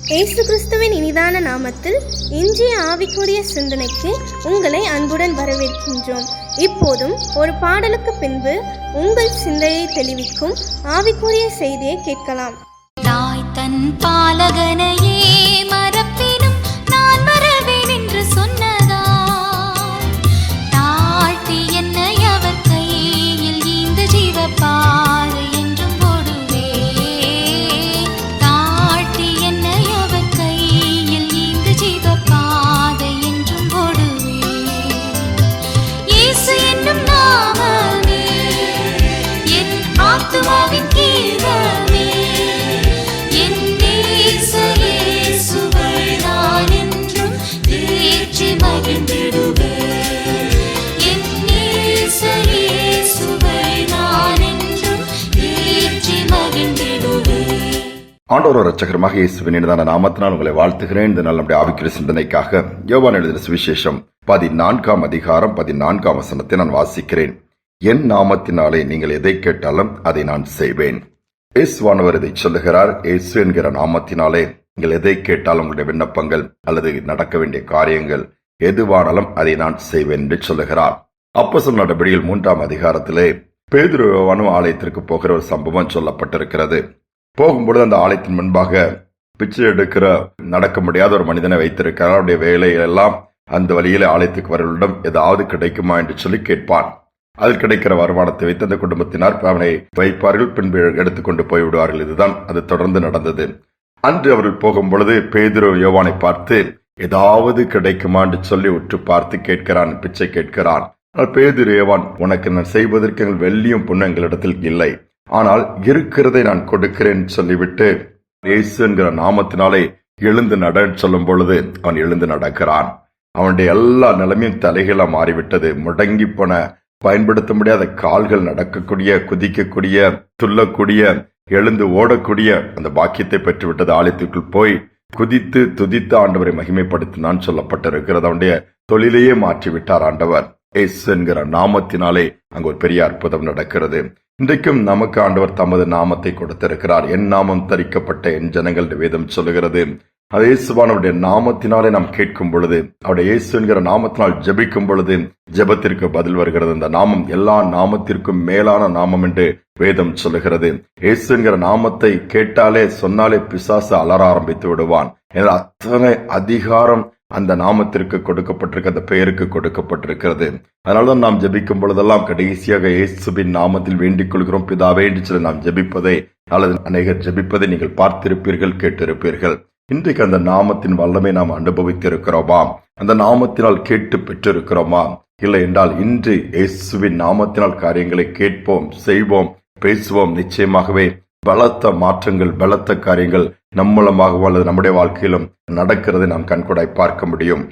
இயேசு கிறிஸ்துவின் இனிதான நாமத்தில் இன்றைய ஆவிக்குரிய சிந்தனைக்கு உங்களை அன்புடன் வரவேற்கின்றோம். இப்போதும் ஒரு பாடலுக்கு பின்பு உங்கள் சிந்தையை தெளிவிக்கும் ஆவிக்குரிய செய்தியை கேட்கலாம். தாய் தன் பாலகனையே மறப்பினும் நான் மறவேன் என்று சொன்னதா, தாழ்த்தி என்னை அவர் கையில் இந்த ஜீவப்பாறை என்றும் போடுவே, தாழ்த்தி என்னை அவர் கையில் இந்த ஜீவப்பாதை என்றும் போடுவே. இயேசு என்னும் நாமமே என் ஆத்துமாவின் கீதமே, ஆண்டவர் இரட்சகருமாக இயேசுவின் இனிதான நாமத்தினால் உங்களை வாழ்த்துகிறேன். இந்த நாள் நம்முடைய ஆவிக்குரிய சிந்தனைக்காக யோவான் எழுதின சுவிசேஷம் 14ஆம் அதிகாரம் 14ஆம் வசனத்தை நான் வாசிக்கிறேன். என் நாமத்தினாலே நீங்கள் எதை கேட்டாலும் அதை நான் செய்வேன். இயேசுவானவர் இதை சொல்லுகிறார். இயேசு என்கிற நாமத்தினாலே நீங்கள் எதை கேட்டாலும் உங்களுடைய விண்ணப்பங்கள் அல்லது நடக்க வேண்டிய காரியங்கள் எதுவானாலும் அதை நான் செய்வேன் என்று சொல்லுகிறார். அப்போஸ்தலர் நடபடிகள் 3ஆம் அதிகாரத்திலே பேதுரு யோவானும் ஆலயத்திற்கு போகிற ஒரு சம்பவம் சொல்லப்பட்டிருக்கிறது. போகும்பொழுது அந்த ஆலயத்தின் முன்பாக பிச்சை எடுக்கிற நடக்க முடியாத ஒரு மனிதனை வைத்திருக்கிறார். அவருடைய வேலையெல்லாம் அந்த வழியில ஆலயத்துக்கு வரவர்களிடம் ஏதாவது கிடைக்குமா என்று சொல்லி கேட்பான். அதில் கிடைக்கிற வருமானத்தை வைத்து அந்த குடும்பத்தினர் அவனை வைப்பார்கள், பின்பு எடுத்துக்கொண்டு போய்விடுவார்கள். இதுதான் அது தொடர்ந்து நடந்தது. அன்று அவர்கள் போகும் பொழுது பேதுரு யோவானை பார்த்து ஏதாவது கிடைக்குமா என்று சொல்லி உற்று பார்த்து கேட்கிறான், பிச்சை கேட்கிறான். பேதுரு யோவான், உனக்கு நான் செய்வதற்கு எங்கள் வெள்ளியும் பொண்ணு எங்களிடத்தில் இல்லை, ஆனால் இருக்கிறதை நான் கொடுக்கிறேன் சொல்லிவிட்டு இயேசு என்கிற நாமத்தினாலே எழுந்து நட சொல்லும் பொழுது அவன் எழுந்து நடக்கிறான். அவனுடைய எல்லா நிலைமையும் தலைகீழா மாறிவிட்டது. முடங்கி போன, பயன்படுத்த முடியாத கால்கள், நடக்கக்கூடிய, குதிக்கக்கூடிய, துள்ளக்கூடிய, எழுந்து ஓடக்கூடிய அந்த பாக்கியத்தை பெற்றுவிட்டது. ஆலயத்துக்குள் போய் குதித்து துதித்து ஆண்டவரை மகிமைப்படுத்தினான் சொல்லப்பட்டிருக்கிறது. அவனுடைய தொழிலையே மாற்றிவிட்டார் ஆண்டவர். இயேசு என்கிற நாமத்தினாலே அங்கு ஒரு பெரிய அற்புதம் நடக்கிறது. இன்றைக்கும் நமக்கு ஆண்டவர் தமது நாமத்தை கொடுத்திருக்கிறார். என் நாமம் தரிக்கப்பட்ட என் ஜனங்கள் வேதம் சொல்லுகிறது. அது இயேசுவானுடைய நாமத்தினாலே நாம் கேட்கும் பொழுது, அவருடைய இயேசு என்கிற நாமத்தினால் ஜெபிக்கும் பொழுது ஜெபத்திற்கு பதில் வருகிறது. இந்த நாமம் எல்லா நாமத்திற்கும் மேலான நாமம் என்று வேதம் சொல்லுகிறது. இயேசு என்கிற நாமத்தை கேட்டாலே சொன்னாலே பிசாசு அலற ஆரம்பித்து விடுவான். அத்தனை அதிகாரம் அந்த நாமத்திற்கு கொடுக்கப்பட்டிருக்க, அந்த பெயருக்கு கொடுக்கப்பட்டிருக்கிறது. அதனால்தான் நாம் ஜெபிக்கும் பொழுதெல்லாம் கடைசியாக இயேசுவின் நாமத்தில் வேண்டிக் கொள்கிறோம் பிதாவே என்று சொல்லி நாம் ஜெபிப்பதை அல்லது அநேகர் ஜெபிப்பதை நீங்கள் பார்த்திருப்பீர்கள், கேட்டிருப்பீர்கள். இன்றைக்கு அந்த நாமத்தின் வல்லமை நாம் அனுபவித்திருக்கிறோமா? அந்த நாமத்தினால் கேட்டு பெற்றிருக்கிறோமா? இல்லை என்றால் இன்று இயேசுவின் நாமத்தினால் காரியங்களை கேட்போம், செய்வோம், பேசுவோம். நிச்சயமாகவே பலத்த மாற்றங்கள், பலத்த காரியங்கள் நம் மூலமாகவோ அல்லது நம்முடைய வாழ்க்கையிலும் நடக்கிறதை நாம் கண்கூடாய் பார்க்க முடியும்.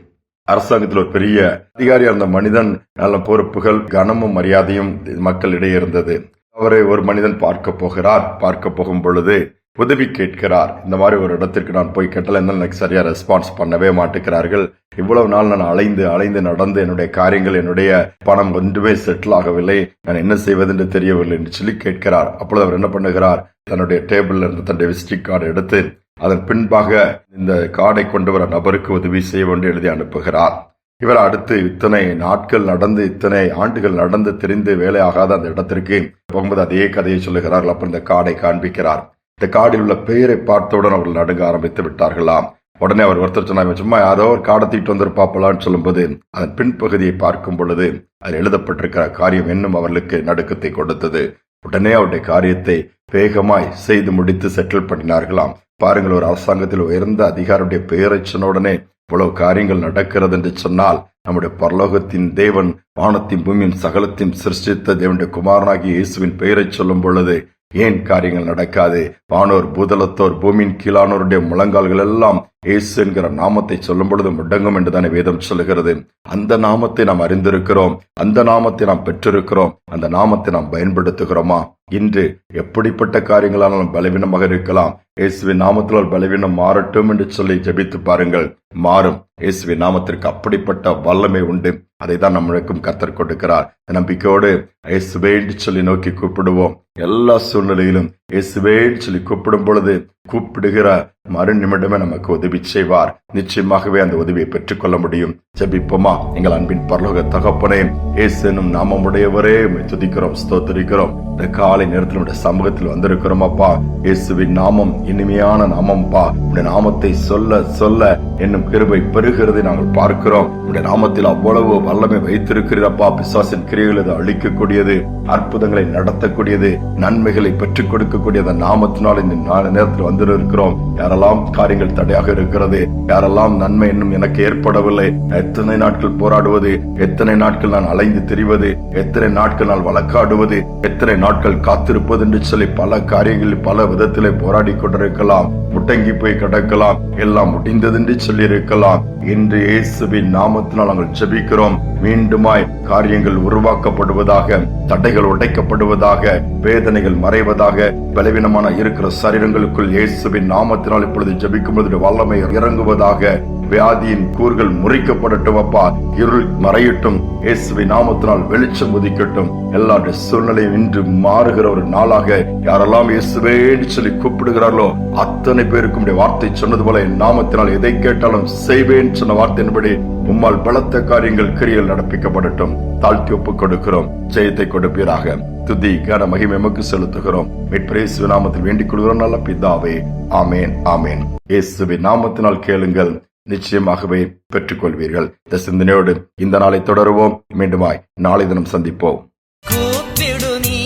அரசாங்கத்தில் ஒரு பெரிய அதிகாரியா இருந்த மனிதன், நல்ல பொறுப்புகள், கனமும் மரியாதையும் மக்களிடையே இருந்தது. அவரை ஒரு மனிதன் பார்க்க போகிறார். பார்க்க போகும் பொழுது உதவி கேட்கிறார். இந்த மாதிரி ஒரு இடத்திற்கு நான் போய் கேட்டால் என்ன, எனக்கு சரியா ரெஸ்பான்ஸ் பண்ணவே மாட்டேங்கிறார்கள். இவ்வளவு நாள் நான் அலைந்து நடந்து என்னுடைய காரியங்கள், என்னுடைய பணம் ஒன்றுமே செட்டில் ஆகவில்லை, நான் என்ன செய்வது என்று தெரியவில்லை என்று சொல்லி கேட்கிறார். அப்பொழுது அவர் என்ன பண்ணுகிறார், தன்னுடைய டேபிள்ல இருந்து தன்னுடைய விசிட்டிங் கார்டு எடுத்து அதன் பின்பாக இந்த கார்டை கொண்டு வர நபருக்கு உதவி செய்ய வேண்டும் எழுதி அனுப்புகிறார். இவர் அடுத்து இத்தனை நாட்கள் நடந்து, இத்தனை ஆண்டுகள் நடந்து தெரிந்து வேலை ஆகாத அந்த இடத்திற்கு போகும்போது அதே கதையை சொல்லுகிறார்கள். அப்புறம் இந்த கார்டை காண்பிக்கிறார். இந்த கார்டில் உள்ள பெயரை பார்த்தவுடன் அவர்கள் நடுங்க ஆரம்பித்து விட்டார்களாம். உடனே அவர் ஒருத்தர் சொன்னாங்க, சும்மா யாரோ ஒரு கார்டை தூக்கிட்டு வந்திருப்பாப்பலான்னு சொல்லும்போது அதன் பின்பகுதியை பார்க்கும் பொழுது அதில் எழுதப்பட்டிருக்கிற காரியம் இன்னும் அவர்களுக்கு நடுக்கத்தை கொடுத்தது. உடனே அவருடைய காரியத்தை வேகமாய் செய்து முடித்து செட்டில் பண்ணினார்களாம். பாருங்கள், ஒரு அரசாங்கத்தில் உயர்ந்த அதிகாரியுடைய பெயரை சொன்ன உடனே இவ்வளவு காரியங்கள் நடக்கிறது என்று சொன்னால், நம்முடைய பரலோகத்தின் தேவன், வானத்தின் பூமியின் சகலத்தையும் சிருஷ்டித்த தேவனுடைய குமாரனாகிய இயேசுவின் பெயரை சொல்லும் பொழுது ஏன் காரியங்கள் நடக்காது? வானோர், பூதலத்தோர், பூமியின் கீழானோருடைய முழங்கால்கள் எல்லாம் இயேசு என்கிற நாமத்தை சொல்லும் பொழுது முடங்கும் என்றுதானே வேதம் சொல்லுகிறது. அந்த நாமத்தை நாம் அறிந்திருக்கிறோம், அந்த நாமத்தை நாம் பெற்றிருக்கிறோம், அந்த நாமத்தை நாம் பயன்படுத்துகிறோமா? இன்று எப்படிப்பட்ட காரியங்களானாலும் பலவீனமாக இருக்கலாம். இயேசுவின் நாமத்தினால் பலவீனம் மாறட்டும் என்று சொல்லி ஜெபித்து பாருங்கள், மாறும். இயேசுவின் நாமத்திற்கு அப்படிப்பட்ட வல்லமை உண்டு. அதை தான் நம்மளுக்கும் கர்த்தர் கொடுக்கிறார். நம்பிக்கையோடு இயேசுவே என்று சொல்லி நோக்கி கூப்பிடுவோம். எல்லா சூழ்நிலையிலும் இயேசுவே சொல்லி கூப்பிடும் பொழுது கூப்பிடுகிற மறு நிமிடமே நமக்கு உதவி செய்வார். நிச்சயமாகவே அந்த உதவியை பெற்றுக் கொள்ள முடியும். ஜெபிப்போமா? எங்கள் அன்பின் பரலோக தகப்பனே, இயேசு என்னும் நாமமுடையவரே, துதிக்கிறோம், ஸ்தோத்திரிக்கிறோம். இந்த காலை நேரத்தில் உடைய சமூகத்தில் வந்திருக்கிறோம் அப்பா. இயேசுவின் நாமம் இனிமையான நாமம்பா. உடைய நாமத்தை சொல்ல சொல்ல என்னும் கிருபை பெறுகிறதை நாங்கள் பார்க்கிறோம். உடைய நாமத்தில் அவ்வளவு வல்லமை வைத்திருக்கிறப்பா. பிசாசின் கிரியைகளை அழிக்கக்கூடியது, அற்புதங்களை நடத்தக்கூடியது, நன்மைகளை பெற்றுக் கொடுக்கக்கூடிய அந்த நாமத்தினால் இந்த நேரத்தில் வந்திருக்கிறோம். யாரெல்லாம் காரியங்கள் தடையாக இருக்கிறது, யாரெல்லாம் நன்மை இன்னும் எனக்கு ஏற்படவில்லை, எத்தனை நாட்கள் போராடுவது, எத்தனை நாட்கள் நான் அலைந்து திரிவது, எத்தனை நாட்கள் நான் வழக்காடுவது, எத்தனை நாட்கள் காத்திருப்பது என்று சொல்லி பல காரியங்களில் பல விதத்திலே போராடி கொண்டிருக்கலாம். முட்டங்கி போய் கிடக்கலாம், எல்லாம் முடிந்தது என்று சொல்லி இருக்கலாம். இன்று இயேசுவின் நாமத்தினால் நாங்கள் ஜெபிக்கிறோம். மீண்டுமாய் காரியங்கள் உருவாக்கப்படுவதாக, தடைகள் உடைக்கப்படுவதாக, வேதனைகள் மறைவதாக, பலவீனமான இருக்கிற சரீரங்களுக்குள் இயேசுவின் நாமத்தினால் இப்பொழுது ஜெபிக்கும் பொழுது வல்லமை இறங்குவதாக. வியாதியின் கூறுகள் முறிக்கப்படட்டும் அப்பா. இருள் மறையட்டும். இயேசுவின் நாமத்தினால் வெளிச்சம் உதிக்கட்டும். எல்லா சூழ்நிலையும் இன்று மாறுகிற ஒரு நாளாக யாரெல்லாம் இயேசுவே சொல்லி கூப்பிடுகிறார்களோ அத்தனை பேருக்கும் வார்த்தை சொன்னது போல என் நாமத்தினால் எதை கேட்டாலும் செய்வேன் சொன்ன வார்த்தையின்படி உம்மால் பலத்த காரியங்கள் கிரியைகள் நடப்பிக்கப்படட்டும். தாழ்த்தி ஒப்புக் கொடுக்கிறோம். ஜெயத்தை கொடுப்பீராக. துதி கன மகிமை எமக்கு செலுத்துகிறோம். மீட்பரேசுவின் நாமத்தில் வேண்டிக் கொள்கிறோம் நல்ல பிதாவே. ஆமேன், ஆமேன். இயேசுவின் நாமத்தினால் கேளுங்கள், நிச்சயமாகவே பெற்றுக் கொள்வீர்கள். இந்த சிந்தனையோடு இந்த நாளை தொடருவோம். மீண்டுமாய் நாளை தினம் சந்திப்போம். கூப்பிடு நீ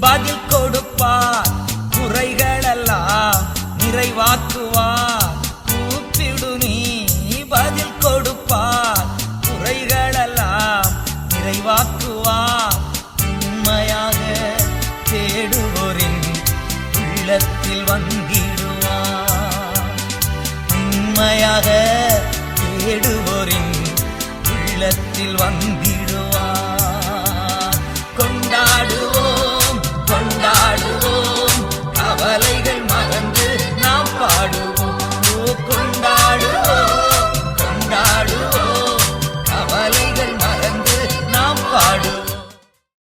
பதில் கொடுப்பார், குறைகளெல்லாம் நிறைவாக்குவார். கூப்பிடு நீ பதில் கொடுப்பார், குறைகளெல்லாம் நிறைவாக்குவார். உண்மையாக தேடுவோரின் உள்ளத்தில் வந்திடுவார். உண்மையாக தேடுவோரின் உள்ளத்தில் வந்தி